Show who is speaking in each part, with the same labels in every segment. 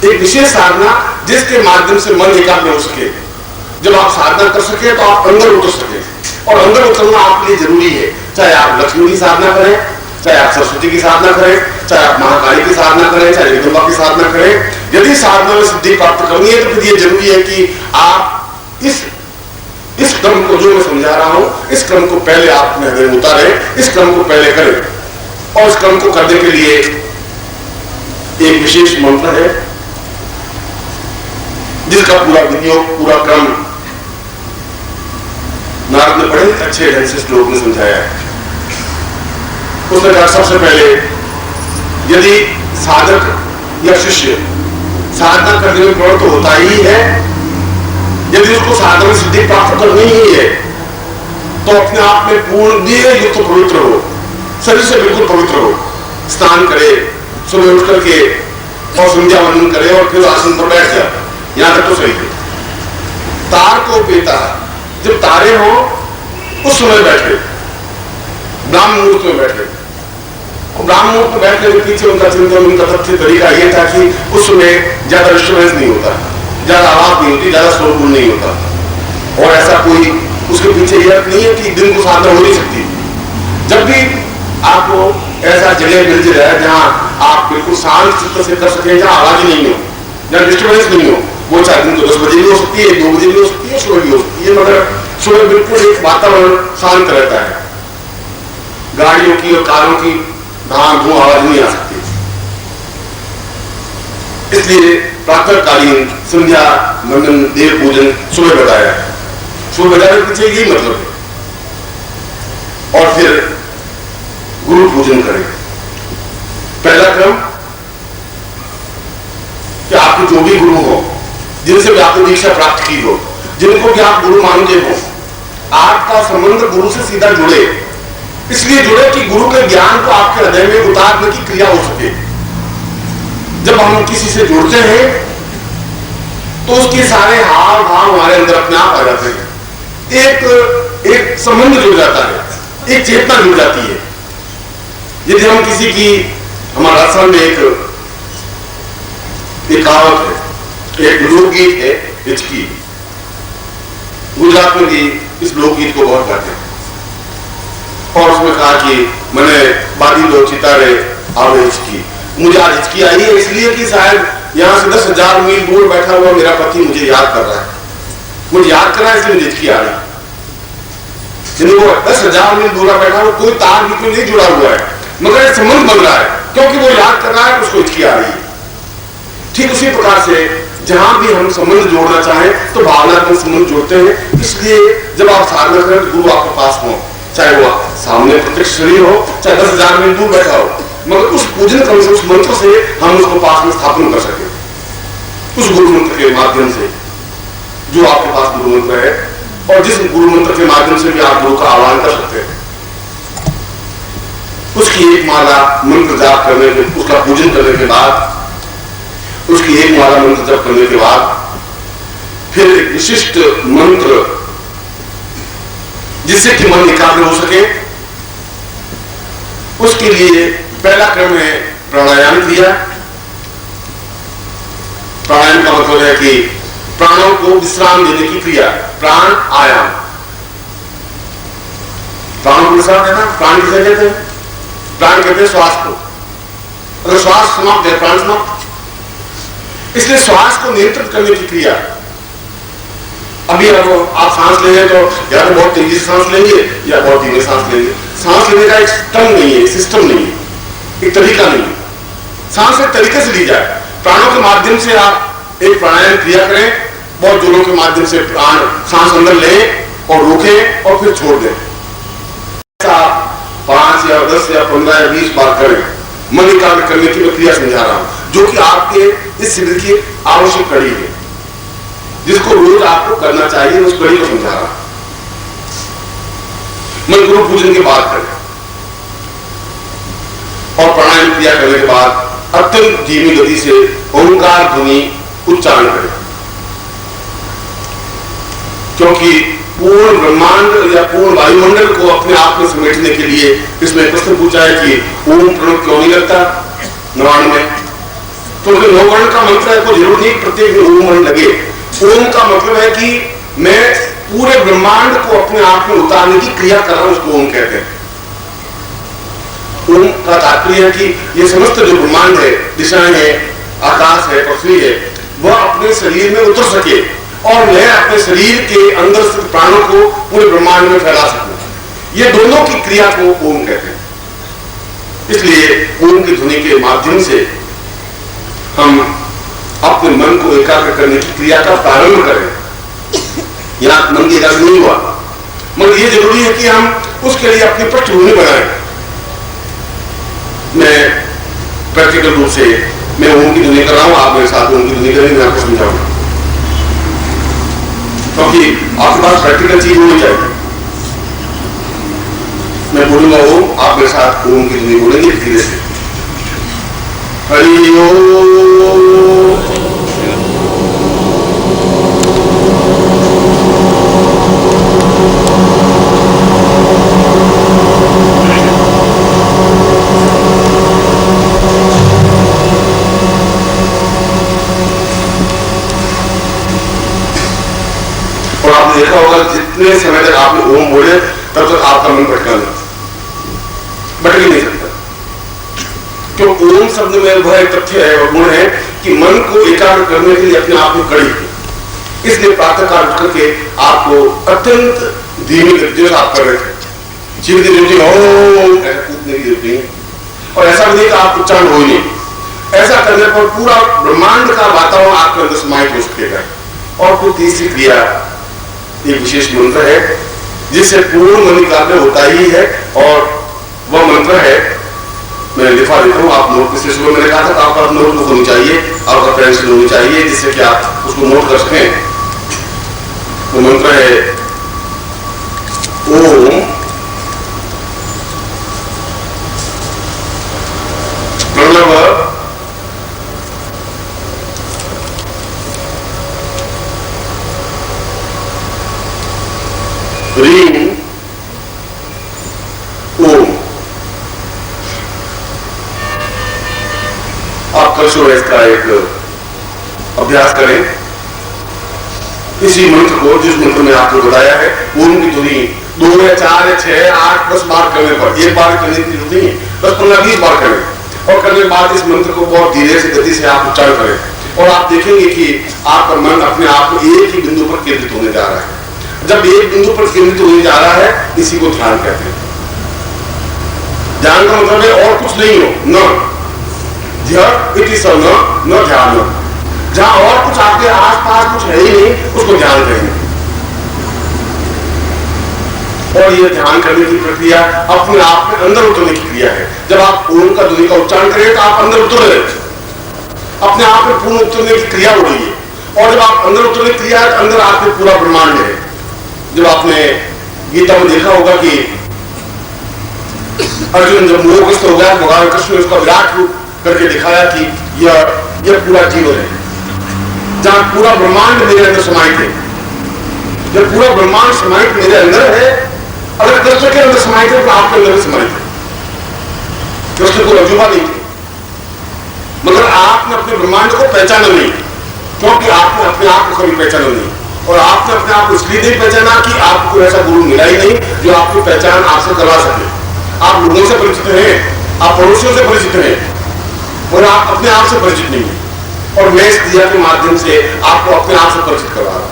Speaker 1: एक विशेष साधना जिसके माध्यम से मन एकाग्र हो सके। जब आप साधना कर सके तो आप अंदर उतर सके, और अंदर उतरना आपके लिए जरूरी है। चाहे आप लक्ष्मी की साधना करें, चाहे आप सरस्वती की साधना करें, चाहे आप महाकाली की साधना करें, चाहे जगदम्बा की साधना करें, यदि साधना में सिद्धि प्राप्त करनी है तो फिर ये जरूरी है कि आप इस क्रम को जो मैं समझा रहा हूं, इस क्रम को पहले आप अपने हृदय में उतारें, इस क्रम को पहले करें। और इस क्रम को करने के लिए एक विशेष मंत्र है जिसका पूरा विनियोग, पूरा क्रम नारद ने बड़े अच्छे ढंग से श्लोक में समझाया है। उसने कहा सबसे पहले यदि साधक या शिष्य साधना करने में प्रवृत्त होता ही है, यदि उसको साधना में सिद्धि प्राप्त करनी ही है, तो अपने आप में पूर्ण युक्त पवित्र हो, शरीर से बिल्कुल पवित्र हो, स्नान करे, सुबह उठ करके और संध्या वंदन करे और फिर आसन पर बैठ जाए। यहां तक तो सही है। तार को पेता, जब तारे हो उस समय बैठे, ब्राह्म मुहूर्त में बैठे। और ब्राह्म मुहूर्त में बैठने के पीछे उनका चिंतन, उनका तथ्य तरीका यह था कि उस समय ज्यादा डिस्टर्बेंस नहीं होता, ज्यादा आवाज नहीं होती, ज्यादा शोरगुल नहीं होता। और ऐसा कोई उसके पीछे यह नहीं है कि दिन को साधना हो नहीं सकती। जब भी आपको ऐसा जगह मिल जाए जहां आप बिल्कुल शांत चित्त से कर सके, जहां आवाज नहीं हो, जहां डिस्टर्बेंस नहीं हो, वो चाहे दिन को 10 बजे भी हो सकती है, 2 बजे भी हो सकती है, सुबह भी हो सकती है, मगर सुबह बिल्कुल एक वातावरण शांत रहता है, गाड़ियों की और कारों की धाम धूम आवाज नहीं आ सकती। इसलिए प्रातःकालीन संध्या वंदन, देव पूजन सुबह बताया। सुबह बताने के पीछे यही मतलब है। और फिर गुरु पूजन करें। पहला क्रम कि आपके जो भी गुरु हो, जिनसे भी आपने दीक्षा प्राप्त की हो, जिनको भी आप गुरु मानते हो, आपका संबंध गुरु से सीधा जुड़े। इसलिए जुड़े कि गुरु के ज्ञान को आपके हृदय में उतारने की क्रिया हो सके। जब हम किसी से जुड़ते हैं तो उसके सारे हाव भाव हमारे अंदर अपने आप आ जाते हैं। एक संबंध जुड़ जाता है, एक चेतना जुड़ जाती है। यदि हम किसी की, हमारा आश्रम में एक कहावत है, एक लोकगीत है, हिचकी। गुजरात में भी इस लोकगीत को बहुत गाते हैं। और उसमें कहा कि मैंने बादी लो चितारे आवे हिचकी, मुझे आज हिचकी आई है इसलिए कि शायद यहां से 10,000 मील दूर बैठा हुआ मेरा पति मुझे याद कर रहा है, मुझे याद कर रहा है, इसलिए मुझे हिचकी आ रही। वो 10,000 मील दूर बैठा हुआ, कोई तार बीच में नहीं जुड़ा हुआ है, मगर एक संबंध बन रहा है क्योंकि वो याद कर रहा है, उसको हिचकी आ रही है। ठीक उसी प्रकार से जहां भी हम संबंध जोड़ना चाहें तो भावनात्मक संबंध जोड़ते हैं। इसलिए जब आप साधना करें तो गुरु आपके पास हो, चाहे वो सामने प्रत्यक्ष शरीर हो, चाहे 10,000 मील दूर बैठा हो, मगर उस पूजन क्रम से, उस मंत्र से हम उसको पास में स्थापन कर सके, उस गुरु मंत्र के माध्यम से जो आपके पास गुरु मंत्र है, और जिस गुरु मंत्र के माध्यम से भी आप गुरु का आह्वान कर सकते हैं। उसकी एक माला मंत्र जाप करने के, उसका पूजन करने के बाद, उसकी एक माला मंत्र जप करने के बाद फिर एक विशिष्ट मंत्र जिससे कि मन एकाग्र हो सके, उसके लिए पहला क्रम है प्राणायाम क्रिया। प्राणायाम का मतलब है कि प्राणों को विश्राम देने की क्रिया, प्राण आयाम। प्राणों को विश्राम देना, प्राण किसे कहते हैं? प्राण कहते हैं श्वास को। अगर श्वास समाप्त है, प्राण समाप्त। इसलिए श्वास को नियंत्रित करने की क्रिया। अभी आप सांस लेंगे तो या तो बहुत तेजी से सांस लेंगे या बहुत धीमे सांस लेंगे। सांस लेने का एक ढंग नहीं है, सिस्टम नहीं है, एक तरीका नहीं है। सांस एक तरीके से ली जाए। प्राणों के माध्यम से आप एक प्राणायाम क्रिया करें, बहुत जोरों के माध्यम से प्राण सांस अंदर लें और रोकें और फिर छोड़ दें। ऐसा 5 या 10 या 15 या 20 बार करें। मन एकाग्र करने की मैं क्रिया समझा रहा हूं, जो कि आपके इस शिविर की आवश्यक कड़ी है, जिसको रोज आपको करना चाहिए। उस कड़ी को समझा रहा हूं। मन गुरु पूजन के बाद करें और प्राणायाम क्रिया करने के बाद अत्यंत धीमी गति से ओंकार ध्वनि उच्चारण करें, क्योंकि पूर्ण ब्रह्मांड या पूर्ण वायुमंडल को अपने आप में समेटने के लिए इसमें प्रश्न पूछा है कि ओम प्रणव क्यों नहीं लगता नवाण में? क्योंकि नौवर्ण का मंत्र है, कोई जरूर नहीं प्रत्येक ओम वर्ण लगे। ओम का मतलब है कि मैं पूरे ब्रह्मांड को अपने आप में उतारने की क्रिया कर रहा हूं, उसको ओम कहते हैं। ओम का तात्पर्य है कि ये समस्त जो ब्रह्मांड है, दिशाएं है, आकाश है, पृथ्वी है, वह अपने शरीर में उतर सके और मैं अपने शरीर के अंदर स्थित प्राणों को पूरे ब्रह्मांड में फैला सकूं। ये दोनों की क्रिया को ओम कहते हैं। इसलिए ओम की ध्वनि के माध्यम से हम अपने मन को एकाग्र करने की क्रिया का प्रारंभ करें। यहां मन की एकाग्र नहीं हुआ, मगर यह जरूरी है कि हम उसके लिए अपनी पृष्ठभूमि बनाएं। मैं प्रैक्टिकल रूप से मैं ओम की ध्वनि कर रहा हूं, आप मेरे साथ ओम की ध्वनि करेंगे, मैं आपको समझाऊंगा, क्योंकि आपके पास प्रैक्टिकल चीज होनी चाहिए। मैं बोलूंगा ओम, आप मेरे साथ ओम की ध्वनि बोलेंगे धीरे से। हरि ओम। और आपने देखा होगा जितने समय तक आपने ओम बोले तब तक आपका मन भटका नहीं सकता, क्यों? ओम शब्द में वह एक तथ्य है और गुण है कि मन को एकाग्र करने के लिए अपने आप में कड़ी है। इसलिए प्रातःकाल उठ करके आपको अत्यंत धीमी जैसे आप कर रहे थे, चीख दी जरूरत ओम, ऐसा कूदने की जरूरत नहीं है, और ऐसा भी नहीं कि आप उच्चारण हो ही नहीं। ऐसा करने पर पूरा ब्रह्मांड का वातावरण आपके अंदर समाहित हो सकेगा। और कोई तीसरी क्रिया, एक विशेष मंत्र है जिससे पूर्ण मन एकाग्र होता ही है, और वह मंत्र है, मैं लिखा देता हूं, आप नोट पिछले सुबह मैंने कहा था कि आपका नोट बुक होनी चाहिए, आपका पेंसिल होनी चाहिए, जिससे कि आप उसको नोट कर सकें। वो मंत्र है ओम प्रणव ह्रीं ओम। आप कल सुबह इसका एक अभ्यास करें। इसी मंत्र को, जिस मंत्र में आपको बताया है, ओम की ध्वनि 2 या 4 या 6 या 8 10 बार करने पर, एक बार करने की जरूरत नहीं है, 10 15 20 बार करें। और करने के बाद इस मंत्र को बहुत धीरे से गति से आप उच्चारण करें, और आप देखेंगे कि आपका मन अपने आप को एक ही बिंदु पर केंद्रित होने जा रहा है। जब एक बिंदु पर केंद्रित होने जा रहा है, इसी को ध्यान कहते हैं। ध्यान का मतलब है और कुछ नहीं हो, न न ध्यान। जहां और कुछ आपके आसपास कुछ है ही नहीं, उसको ध्यान कहेंगे। और यह ध्यान करने की प्रक्रिया अपने आप में अंदर उतरने की क्रिया है। जब आप ओम का ध्वनि का उच्चारण करें तो आप अंदर उतर रहे, अपने आप में पूर्ण उतरने की क्रिया हो रही है। और जब आप अंदर उतरने की क्रिया है तो अंदर आपके पूरा ब्रह्मांड है। जब आपने गीता में देखा होगा कि अर्जुन जब मोहग्रस्त हो गया, भगवान कृष्ण ने उसका विराट रूप करके दिखाया कि यह पूरा जीवन है, जहां पूरा ब्रह्मांड मेरे अंदर समाहित है। जब पूरा ब्रह्मांड समाहित मेरे अंदर है, अगर कृष्ण के अंदर समाहित है तो आपके अंदर भी समाहित है। कृष्ण को रजुबा नहीं थी, मगर आपने अपने ब्रह्मांड को पहचाना नहीं, क्योंकि आपने अपने आप को कभी पहचाना नहीं। और आपने अपने आप को इसलिए नहीं पहचाना कि आपको ऐसा गुरु मिला ही नहीं जो आपकी पहचान आपसे करवा सके। आप लोगों से परिचित हैं, आप पड़ोसियों से परिचित हैं, और आप अपने आप से परिचित नहीं है। और मैं इस क्रिया के माध्यम से आपको अपने आप से परिचित करवा रहा हूं।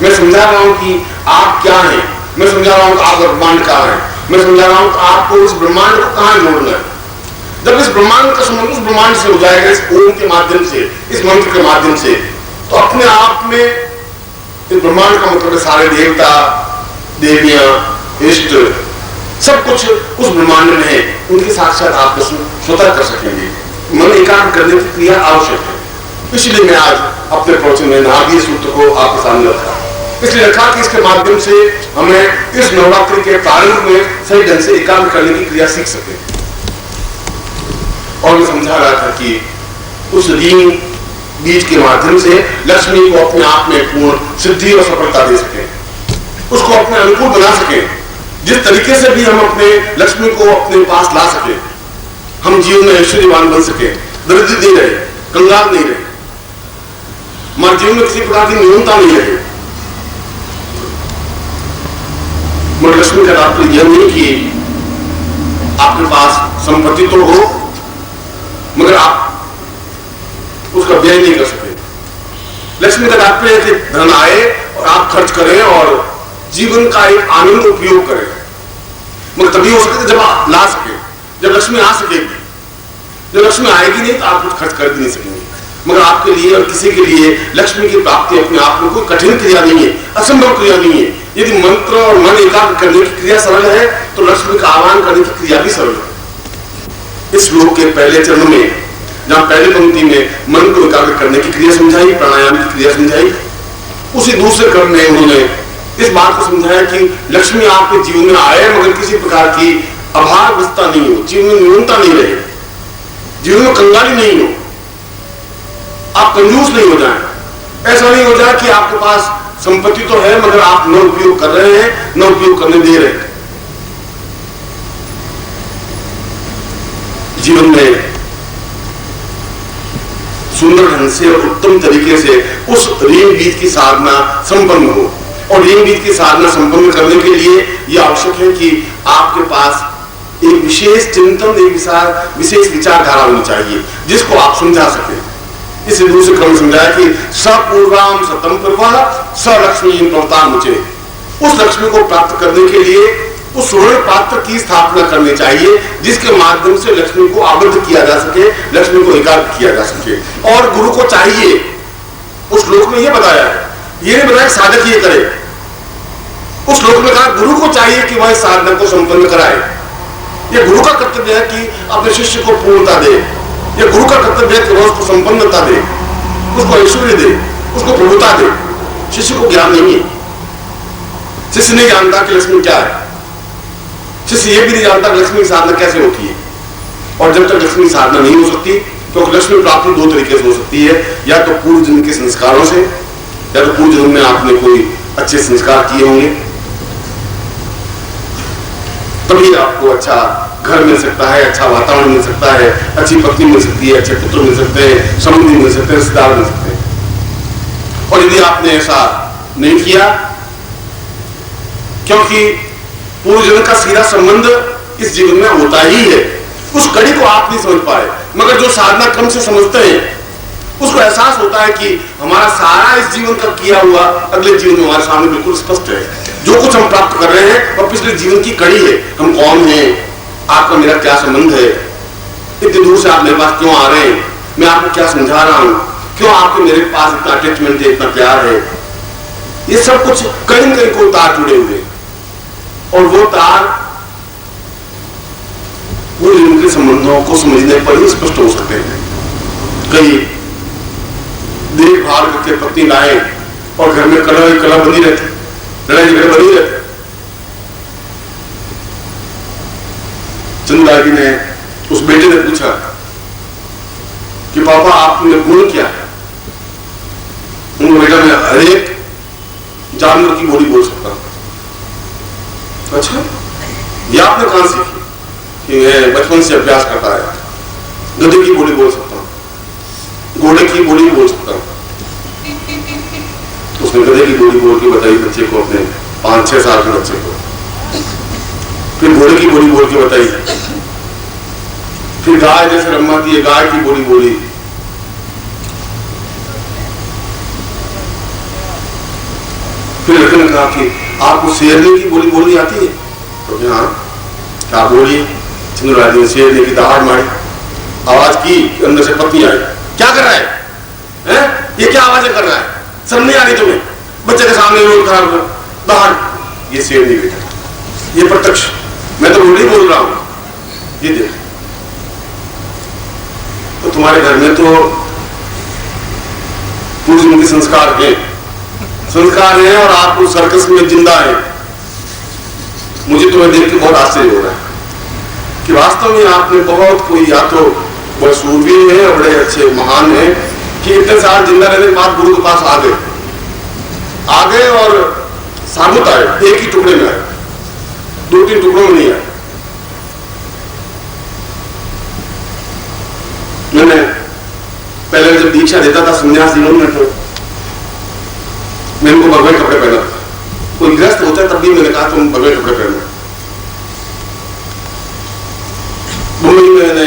Speaker 1: मैं समझा रहा हूं कि आप क्या हैं, मैं समझा रहा हूं कि आप ब्रह्मांड कहां है, मैं समझा रहा हूं कि आपको इस ब्रह्मांड को कहां जोड़ना है। जब इस ब्रह्मांड का संबंध उस ब्रह्मांड से हो जाएगा, इस ओम के माध्यम से, इस मंत्र के माध्यम से, तो अपने आप में इस ब्रह्मांड का मतलब है सारे देवता, देवियां, इष्ट, सब कुछ उस ब्रह्मांड में है। उनके साक्षात आप स्वतः कर सकेंगे। मन एकाग्र करने की क्रिया आवश्यक है। इसलिए मैं आज अपने प्रवचन में नाभीय सूत्र को आपके सामने रखा। इसलिए रखा कि इसके माध्यम से हमें इस नवरात्रि के प्रारंभ में सही ढंग से एकाग्र करने की क्रिया सीख सके। और मैं समझा रहा था कि उस रींग बीज के माध्यम से लक्ष्मी को अपने आप में पूर्ण सिद्धि और सफलता दे सके, उसको अपने अनुकूल बना सके। जिस तरीके से भी हम अपने लक्ष्मी को अपने पास ला सके, हम जीवन में ऐश्वर्यवान बन सके, दरिद्र नहीं रहे, कंगाल नहीं रहे, हमारे जीवन में किसी प्रकार की न्यूनता नहीं रहे। मगर लक्ष्मी का तात्पर्य यह नहीं कि आपके पास संपत्ति तो हो मगर आप उसका व्यय नहीं कर सके। लक्ष्मी का तात्पर्य है कि धन आए और आप खर्च करें और जीवन का एक आनंद उपयोग करें, मगर तभी हो सके जब आप ला सके, जब लक्ष्मी आ सकेगी। जब लक्ष्मी आएगी नहीं तो आप कुछ खर्च कर भी नहीं सकेंगे। मगर आपके लिए और किसी के लिए लक्ष्मी की प्राप्ति अपने आप में कोई कठिन क्रिया नहीं है, असंभव क्रिया नहीं है। यदि मंत्र और मन एकाग्र करने की क्रिया सरल है तो लक्ष्मी का आह्वान करने की क्रिया भी सरल है। इस श्लोक के पहले चरण में जहां पहली पंक्ति में मन को एकाग्र करने की क्रिया समझाई, प्राणायाम की क्रिया समझाई, उसी दूसरे क्रम में उन्होंने इस बात को समझाया कि लक्ष्मी आपके जीवन में आए मगर किसी प्रकार की अभावग्रस्तता नहीं हो, जीवन में न्यूनता नहीं रहे, जीवन में कंगाली नहीं हो, आप कंजूस नहीं हो जाए। ऐसा नहीं हो जाए कि आपके पास संपत्ति तो है मगर आप न उपयोग कर रहे हैं, न उपयोग करने दे रहे हैं। जीवन में सुंदर ढंग से और उत्तम तरीके से उस ऋण बीज की साधना संपन्न हो, और ऋण बीज की साधना संपन्न करने के लिए यह आवश्यक है कि आपके पास एक विशेष चिंतन, एक विशेष विचारधारा होनी चाहिए जिसको आप समझा सकें। इसे दूसरे क्रम समझाया कि सपूर्वाम सतम प्रभा स लक्ष्मी प्रवता मुझे। उस लक्ष्मी को प्राप्त करने के लिए उस स्वर्ण पात्र की स्थापना करनी चाहिए जिसके माध्यम से लक्ष्मी को आबद्ध किया जा सके, लक्ष्मी को एकाग्र किया जा सके। और गुरु को चाहिए, उस श्लोक में यह बताया है, यह नहीं बताया साधक ये करे। उस श्लोक में कहा गुरु को चाहिए कि वह साधना को संपन्न कराए। यह गुरु का कर्तव्य है कि अपने शिष्य को पूर्णता दे, यह गुरु का कर्तव्य है कि वह उसको संपन्नता दे, उसको ऐश्वर्य दे, उसको प्रभुता दे। शिष्य को ज्ञान नहीं है, शिष्य नहीं जानता कि लक्ष्मी क्या है, शिष्य यह भी नहीं जानता कि लक्ष्मी की साधना कैसे होती है। और जब तक लक्ष्मी की साधना नहीं हो सकती तो लक्ष्मी प्राप्ति दो तरीके से हो सकती है, या तो पूर्व जन्म के संस्कारों से, या तो पूर्व जन्म में आपने कोई अच्छे संस्कार किए होंगे, तभी आपको अच्छा घर मिल सकता है, अच्छा वातावरण मिल सकता है, अच्छी पत्नी मिल सकती है, अच्छे पुत्र मिल सकते हैं, संबंधी मिल सकते हैं, रिश्तेदार मिल सकते हैं। और यदि आपने ऐसा नहीं किया, क्योंकि पूर्व जन्म का सीधा संबंध इस जीवन में होता ही है, उस कड़ी को आप नहीं समझ पाए। मगर जो साधना क्रम से समझते हैं उसको एहसास होता है कि हमारा सारा इस जीवन का किया हुआ अगले जीवन में हमारे सामने बिल्कुल स्पष्ट है। जो कुछ हम प्राप्त कर रहे हैं वह पिछले जीवन की कड़ी है। हम कौन हैं, आपका मेरा क्या संबंध है, इतनी दूर से आप मेरे पास क्यों आ रहे हैं, मैं आपको क्या समझा रहा हूं, क्यों आपके मेरे पास इतना अटैचमेंट है, इतना प्यार है। ये सब कुछ कहीं न कहीं को तार जुड़े हुए, और वो तार वो इनके संबंधों को समझने पर ही स्पष्ट हो सकते हैं। कई देखभाल करके पत्नी लाए और घर में कलह बनी रहती, लड़ाई झगड़े बनी रहते। चंद्रलाल जी ने उस बेटे ने पूछा कि पापा आपने गुण क्या है? उन बेटा ने हर एक जानवर की बोली बोल सकता हूं। अच्छा, ये आपने कहां सीखी? कि मैं बचपन से अभ्यास करता है, गधे की बोली बोल सकता हूं, घोड़े की बोली बोल सकता हूं। उसने गधे की बोली बोल के बताई बच्चे को, अपने 5-6 साल के बच्चे को। फिर घोड़े की बोली बोल के बताई, फिर गाय जैसे रम्माती है गाय की बोली बोली, फिर लड़के ने कहा कि आपको शेरनी की बोली बोलनी आती है? तो हाँ, क्या बोलिए? चंद्रलाल ने शेरनी की दहाड़ मारी, आवाज की, अंदर से पत्नी आई, क्या कर रहा है? ये क्या आवाजें कर रहा है? शर्म नहीं आ रही तुम्हें? बच्चे के सामने रोड खराब कर दहाड़। ये शेरनी बेटा, ये प्रत्यक्ष, मैं तो बोली बोल रहा हूं, ये देख। तो तुम्हारे घर में तो पूर्व के संस्कार हैं और आप उस सर्कस में जिंदा है। मुझे तुम्हें देख के बहुत आश्चर्य हो रहा है कि वास्तव में आपने बहुत कोई, या तो बड़े सूरवीर हैं और बड़े अच्छे महान हैं कि इतने साल जिंदा रहने के बाद गुरु के पास आ गए और साबुत आए, एक ही टुकड़े में आए, 2-3 टुकड़ों में नहीं आए। मैंने पहले जब दीक्षा देता था संन्यास दिनों में, तो मैंने उनको भगवे कपड़े पहना था। कोई ग्रस्त होता तब भी मैंने कहा तुम भगवे कपड़े पहनना। मुंबई में मैंने